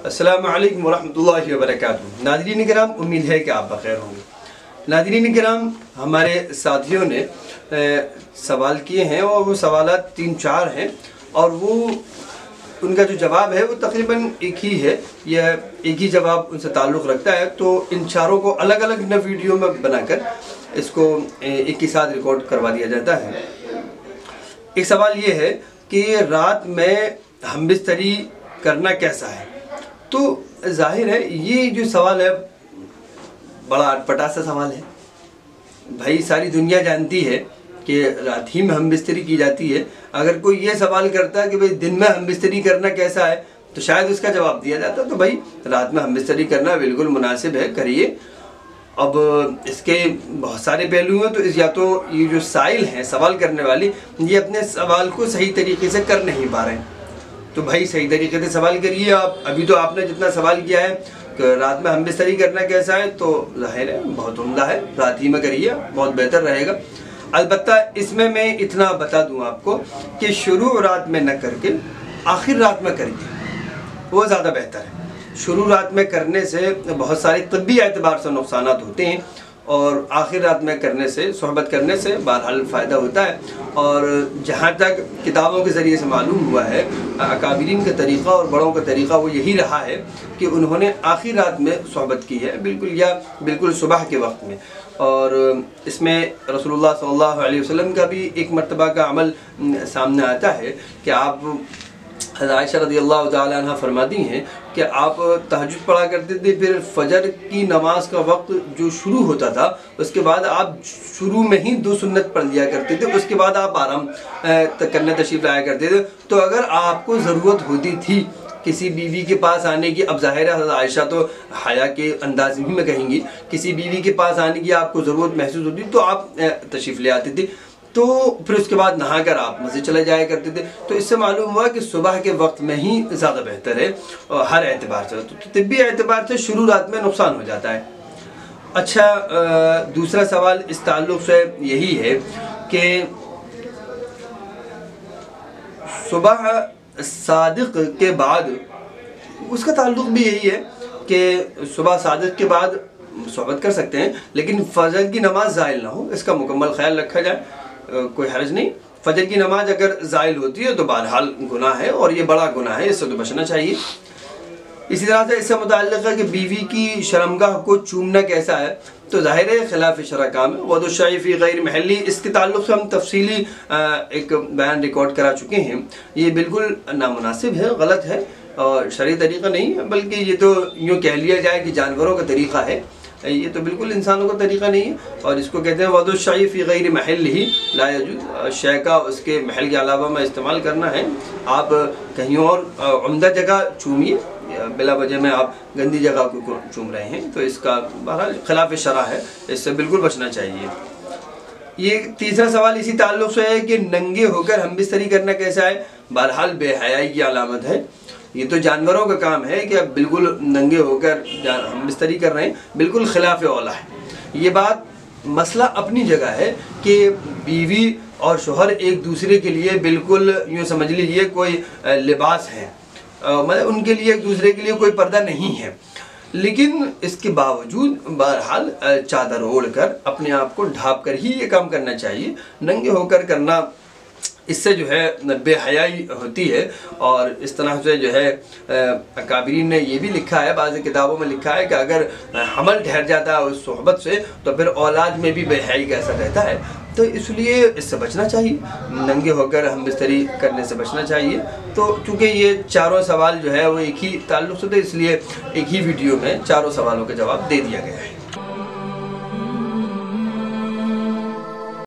अस्सलामु अलैकुम वरहमतुल्लाहि वबरकातुहू। नाज़रीन किराम, उम्मीद है कि आप बखैर होंगे। नाज़रीन किराम, हमारे साथियों ने सवाल किए हैं और वो सवालात 3-4 हैं और वो उनका जो जवाब है वो तकरीबन एक ही है, या एक ही जवाब उनसे ताल्लुक़ रखता है। तो इन चारों को अलग अलग न वीडियो में बनाकर इसको एक के साथ रिकॉर्ड करवा दिया जाता है। एक सवाल ये है कि रात में हमबिस्तरी करना कैसा है। तो जाहिर है ये जो सवाल है बड़ा अटपटा सा सवाल है। भाई सारी दुनिया जानती है कि रात ही में हमबिस्तरी की जाती है। अगर कोई ये सवाल करता है कि भाई दिन में हमबिस्तरी करना कैसा है, तो शायद उसका जवाब दिया जाता तो भाई रात में हमबिस्तरी करना बिल्कुल मुनासिब है, करिए। अब इसके बहुत सारे पहलू हैं, तो या तो ये जो साइल हैं, सवाल करने वाली, ये अपने सवाल को सही तरीके से कर नहीं पा रहे हैं। तो भाई सही तरीके से सवाल करिए आप। अभी तो आपने जितना सवाल किया है कि रात में हमबिस्तरी करना कैसा है, तो जाहिर है बहुत उम्दा है, रात ही में करिए, बहुत बेहतर रहेगा। अलबत्ता इसमें मैं इतना बता दूं आपको कि शुरू रात में न करके आखिर रात में करिए, वो ज़्यादा बेहतर है। शुरू रात में करने से बहुत सारे तिब्बी एतबार से नुकसानात होते हैं और आखिर रात में करने से, सोहबत करने से बहरहाल फ़ायदा होता है। और जहाँ तक किताबों के ज़रिए से मालूम हुआ है, अकाबिरीन का तरीक़ा और बड़ों का तरीक़ा वो यही रहा है कि उन्होंने आखिर रात में सोहबत की है, बिल्कुल सुबह के वक्त में। और इसमें रसूलुल्लाह सल्लल्लाहु अलैहि वसल्लम का भी एक मर्तबा का अमल सामने आता है कि आप आयशा रज़ियल्लाहु ताला अन्हा फरमाती हैं कि आप तहज्जुद पढ़ा करते थे, फिर फजर की नमाज का वक्त जो शुरू होता था उसके बाद आप शुरू में ही 2 सुन्नत पढ़ लिया करते थे, उसके बाद आप आराम करने तशरीफ़ लाया करते थे। तो अगर आपको ज़रूरत होती थी किसी बीवी के पास आने की, अब ज़ाहिर है आयशा तो हया के अंदाज में कहेंगी, किसी बीवी के पास आने की आपको ज़रूरत महसूस होती तो आप तशरीफ़ ले आते थे, तो फिर उसके बाद नहाकर आप मस्जिद चले जाया करते थे। तो इससे मालूम हुआ कि सुबह के वक्त में ही ज़्यादा बेहतर है और हर एतबार से, तो तिब्बी एतबार से शुरू रात में नुकसान हो जाता है। अच्छा, दूसरा सवाल इस ताल्लुक़ से यही है कि सुबह सादिक के बाद, उसका ताल्लुक़ भी यही है कि सुबह सादिक के बाद सोहबत कर सकते हैं, लेकिन फजर की नमाज ज़ाइल ना हो, इसका मुकम्मल ख्याल रखा जाए, कोई हर्ज नहीं। फजर की नमाज अगर ज़ाइल होती है तो बहरहाल गुनाह है और ये बड़ा गुनाह है, इससे तो बचना चाहिए। इसी तरह से इससे मुताल्लिक़ है कि बीवी की शर्मगाह को चूमना कैसा है, तो ज़ाहिर है खिलाफ शरअ काम है, वदु शै फ़ी गैर महल्ली। इसके ताल्लुक़ से हम तफसीली एक बयान रिकॉर्ड करा चुके हैं। ये बिल्कुल नामुनासिब है, गलत है और शरई तरीक़ा नहीं है, बल्कि ये तो यूँ कह लिया जाए कि जानवरों का तरीक़ा है, ये तो बिल्कुल इंसानों का तरीक़ा नहीं है। और इसको कहते हैं वदु शै फ़ी गैर महल्लिही ला यजूज़, शै का उसके महल के अलावा में इस्तेमाल करना है। आप कहीं और उम्दा जगह चूमिए, बिला वजह में आप गंदी जगह को चूम रहे हैं, तो इसका बहरहाल खिलाफ शरअ है, इससे बिल्कुल बचना चाहिए। ये तीसरा सवाल इसी ताल्लुक़ से है कि नंगे होकर हमबिस्तरी करना कैसा है। बहरहाल बेहयाई की अलामत है, ये तो जानवरों का काम है कि आप बिल्कुल नंगे होकर हमबिस्तरी कर रहे हैं, बिल्कुल खिलाफ औला है। ये बात मसला अपनी जगह है कि बीवी और शोहर एक दूसरे के लिए बिल्कुल यूँ समझ लीजिए कोई लिबास है, मतलब उनके लिए एक दूसरे के लिए कोई पर्दा नहीं है, लेकिन इसके बावजूद बहरहाल चादर ओढ़कर अपने आप को ढाँप कर ही ये काम करना चाहिए। नंगे होकर करना, इससे जो है बेहयाई होती है। और इस तरह से जो है अकाबिरीन ने ये भी लिखा है, बाज़ किताबों में लिखा है कि अगर हमल ठहर जाता है उस सोहबत से तो फिर औलाद में भी बेहयाई का असर रहता है। तो इसलिए इससे बचना चाहिए, नंगे होकर हमबिस्तरी करने से बचना चाहिए। तो चूँकि ये चारों सवाल जो है वो एक ही ताल्लुक़ से थे, इसलिए एक ही वीडियो में चारों सवालों के जवाब दे दिया गया है।